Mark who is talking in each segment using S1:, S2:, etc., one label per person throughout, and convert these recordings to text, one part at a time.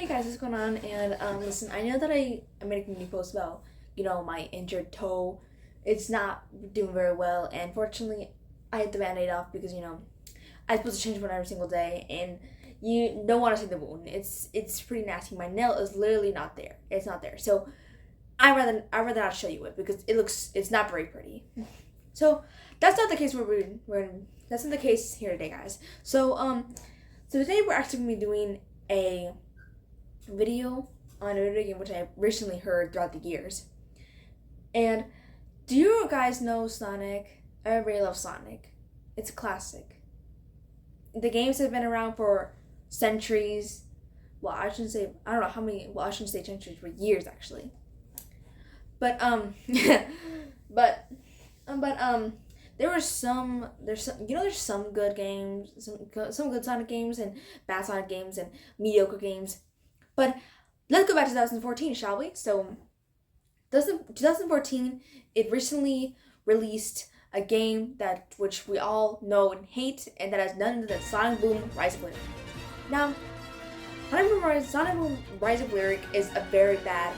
S1: Hey guys, what's going on? And listen, I know that I made a community post about my injured toe. It's not doing very well, and fortunately, I had the band-aid off because I'm supposed to change one every single day, and you don't want to see the wound. It's pretty nasty. My nail is literally not there. It's not there. So I rather not show you it because it's not very pretty. So that's not the case. That's not the case here today, guys. So today we're actually gonna be doing a video on a video game which I recently heard throughout the years. And do you guys know Sonic? Everybody loves Sonic. It's a classic. The games have been around for centuries. Well, I shouldn't say I don't know how many. Well, I shouldn't say centuries, for years actually. But but there's some good games, some good Sonic games and bad Sonic games and mediocre games. But let's go back to 2014, shall we? So 2014, it recently released a game which we all know and hate, and that has none other than Sonic Boom Rise of Lyric. Now, Sonic Boom Rise of Lyric is a very bad,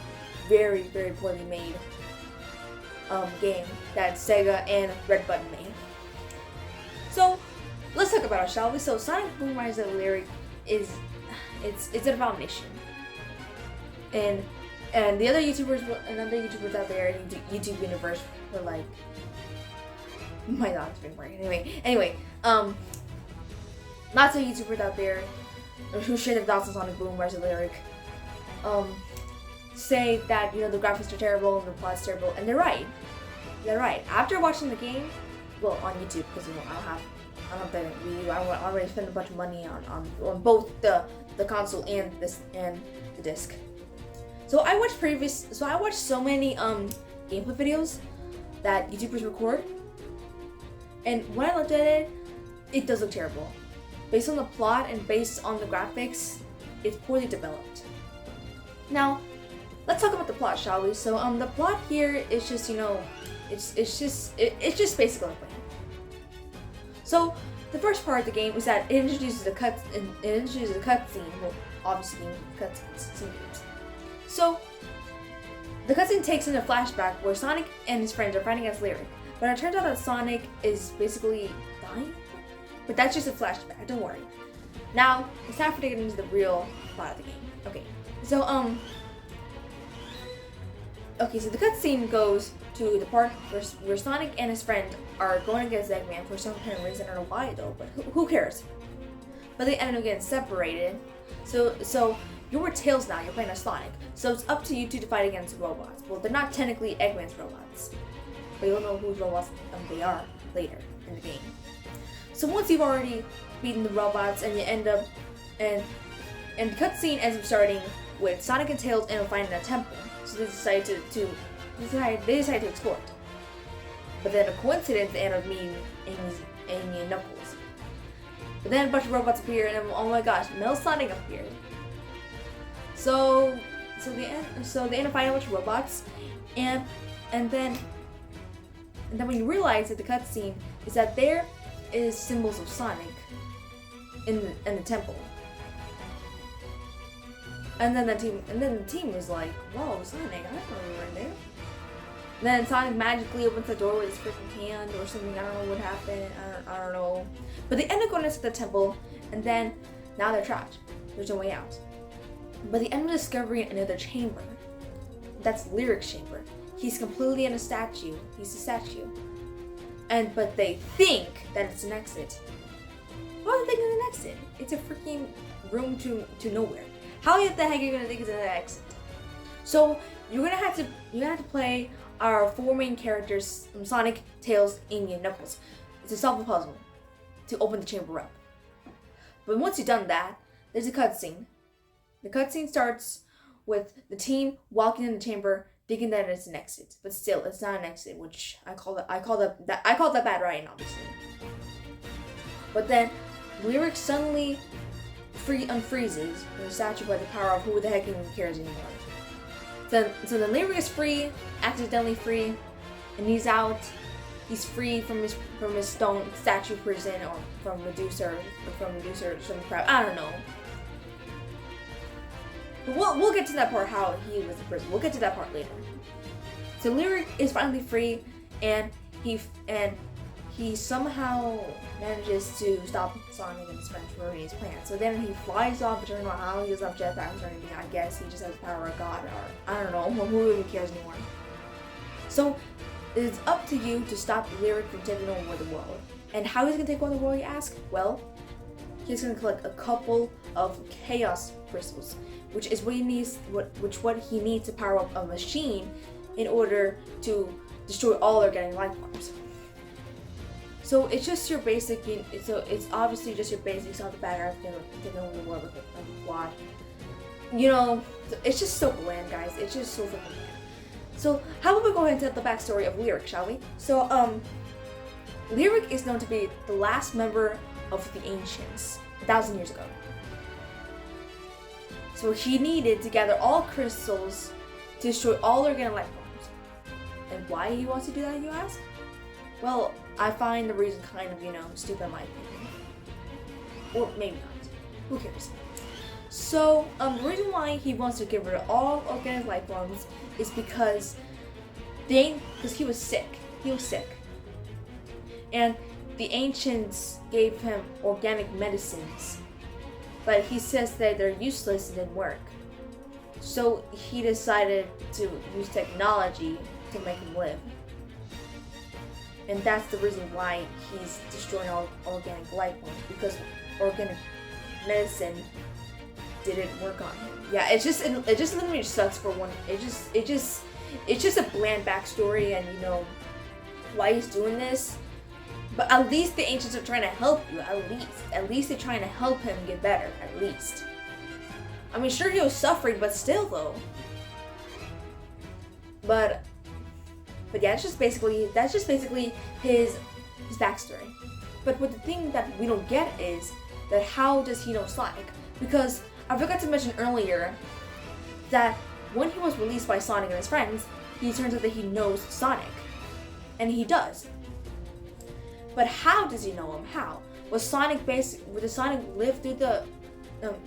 S1: very, very poorly made game that Sega and Red Button made. So let's talk about it, shall we? So Sonic Boom Rise of Lyric is it's an abomination. And the other YouTubers out there in the YouTube universe were like, my dog's been working. Anyway, lots of YouTubers out there who share their thoughts on Sonic Boom Rise of Lyric, say that the graphics are terrible and the plot's terrible, and they're right. They're right. After watching the game, well, on YouTube, because I don't have the Wii U. I already spent a bunch of money on both the console and the disc. So I watched so many gameplay videos that YouTubers record, and when I looked at it, it does look terrible. Based on the plot and based on the graphics, it's poorly developed. Now, let's talk about the plot, shall we? So the plot here is just it's just basically a plan. So the first part of the game is that it introduces a cutscene. Well, obviously cutscenes. So the cutscene takes in a flashback where Sonic and his friends are fighting against Lyric, but it turns out that Sonic is basically dying. But that's just a flashback. Don't worry. Now it's time for to get into the real plot of the game. Okay, so so the cutscene goes to the part where Sonic and his friend are going against Eggman for some apparent reason. I don't know why though, but who cares? But they end up getting separated. So you're with Tails now. You're playing as Sonic. So it's up to you two to fight against robots. Well, they're not technically Eggman's robots, but you'll know whose robots they are later in the game. So once you've already beaten the robots and you end up and the cutscene ends up starting with Sonic and Tails end up finding a temple. So they decide to explore it. But then a coincidence, they end up meeting Amy and Knuckles. But then a bunch of robots appear, and oh my gosh, Metal Sonic appeared. So they end up fighting a bunch of robots, and then when you realize that the cutscene is that there is symbols of Sonic in the temple. And then the team was like, "Whoa, Sonic! I don't know you were there." And then Sonic magically opens the door with his freaking hand or something. I don't know what happened. I don't know. But they end up going into the temple, and then now they're trapped. There's no way out. But they end up discovering another chamber. That's Lyric's chamber. He's completely in a statue. He's a statue. But they think that it's an exit. Why are they thinking it's an exit? It's a freaking room to nowhere. How the heck are you gonna think it's an exit? So you're gonna have to play our four main characters: Sonic, Tails, Amy, and Knuckles, to solve the puzzle to open the chamber up. But once you've done that, there's a cutscene. The cutscene starts with the team walking in the chamber, thinking that it's an exit, but still, it's not an exit, which I call that bad writing, obviously. But then Lyric suddenly unfreezes the statue by the power of who the heck even cares anymore. So the Lyric is free, accidentally free, and he's out. He's free from his stone statue prison, or from Medusa or some crap. I don't know. But we'll get to that part, how he was a prison. We'll get to that part later. So Lyric is finally free, and he somehow manages to stop Sonic and his friends from ruining his plan. So then he flies off, but I don't know how he doesn't have jetpacks or anything. I guess he just has the power of God, or I don't know, who even cares anymore. So it's up to you to stop Lyric from taking over the world. And how he's gonna take over the world, you ask? Well, he's gonna collect a couple of chaos crystals, which is what he needs. What he needs to power up a machine in order to destroy all organic life forms. So it's just your basic. So it's obviously just your basics on the bad guys taking over the world with a plot. You know, it's just so bland, guys. It's just so freaking bland. So how about we go ahead and tell the backstory of Lyric, shall we? So Lyric is known to be the last member of the Ancients 1,000 years ago. So he needed to gather all crystals to destroy all organic life forms. And why he wants to do that, you ask? Well, I find the reason kind of, stupid in my opinion. Or maybe not. Who cares? So, the reason why he wants to get rid of all organic life forms is because he was sick. He was sick. And the ancients gave him organic medicines, but he says that they're useless and didn't work. So he decided to use technology to make him live. And that's the reason why he's destroying all organic life forms, because organic medicine didn't work on him. Yeah, it just literally sucks for one. It's just a bland backstory, and why he's doing this. But at least the ancients are trying to help you. At least they're trying to help him get better. At least. I mean, sure, he was suffering, but still, though. But yeah, that's just basically his backstory. But what the thing that we don't get is that how does he know Sonic? Because I forgot to mention earlier that when he was released by Sonic and his friends, he turns out that he knows Sonic, and he does. But how does he know him? How? Did Sonic live through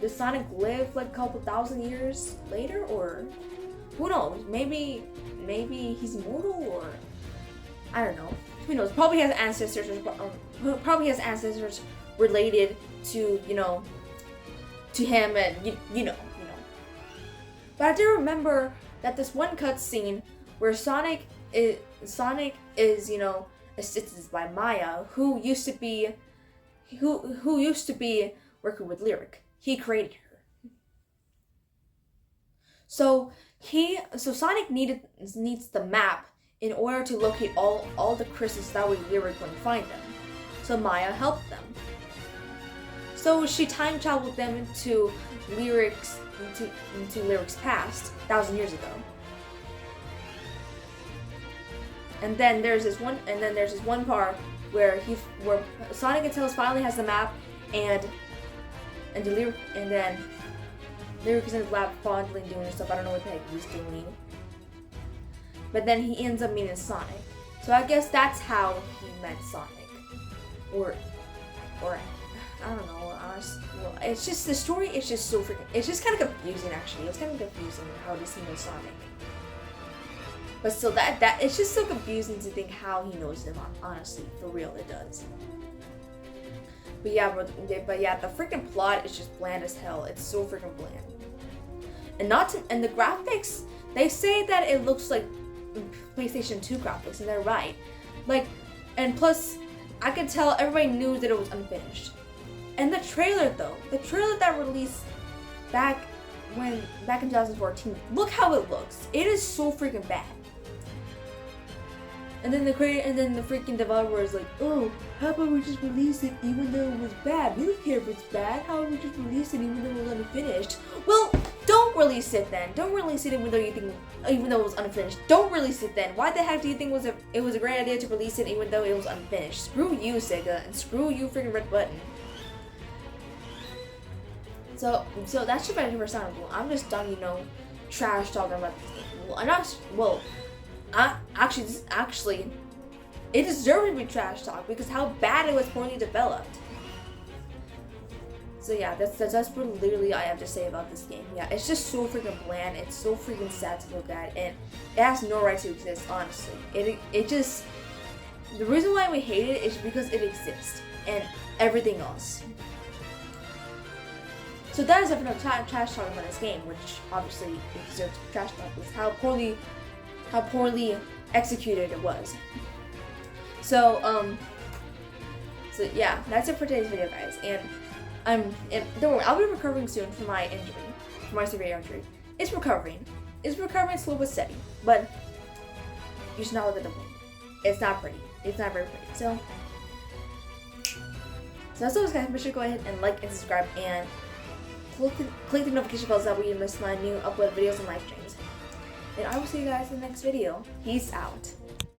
S1: did Sonic live like a couple thousand years later, or who knows? Maybe he's immortal, or I don't know. Who knows? Probably has ancestors related to to him, and you know. But I do remember that this one cutscene where Sonic is assisted by Maya, who used to be working with Lyric. He created her. So Sonic needs the map in order to locate all the crystals, that way Lyric wouldn't find them. So Maya helped them. So she time traveled them into Lyric's past 1,000 years ago. And then there's this one part where Sonic and Tails finally has the map, and then Lyric is in his lab fondling doing stuff. I don't know what the heck he's doing. But then he ends up meeting Sonic. So I guess that's how he met Sonic. Or I don't know. Well, it's just the story is just so freaking. It's just kind of confusing actually. It's kind of confusing how does he know Sonic. But still, that it's just so confusing to think how he knows him. Honestly, for real, it does. But yeah, the freaking plot is just bland as hell. It's so freaking bland. And the graphics, they say that it looks like PlayStation 2 graphics, and they're right. And plus, I could tell everybody knew that it was unfinished. And the trailer that released back in 2014, look how it looks. It is so freaking bad. And then the freaking developer is like, oh, how about we just release it even though it was bad? We don't care if it's bad. How about we just release it even though it was unfinished? Well, don't release it then. Don't release it even though it was unfinished. Don't release it then. Why the heck do you think it was a great idea to release it even though it was unfinished? Screw you, Sega, and screw you, freaking Red Button. So that's just my personal. I'm just done, trash talking about this game. Actually, it deserved to be trash talk because how bad it was poorly developed. So yeah, that's what literally I have to say about this game. Yeah, it's just so freaking bland. It's so freaking sad to look at, and it has no right to exist. Honestly, it just, the reason why we hate it is because it exists and everything else. So that is enough trash talk about this game, which obviously it deserves trash talk with how poorly executed it was. So so yeah, that's it for today's video, guys. And don't worry, I'll be recovering soon from my injury, from my severe injury. It's recovering slow but steady. But you should not look at the wound. It's not pretty. It's not very pretty. So that's all, guys. Make sure to go ahead and like and subscribe and click the notification bell so that way you miss my new upload videos and live streams. And I will see you guys in the next video. Peace out.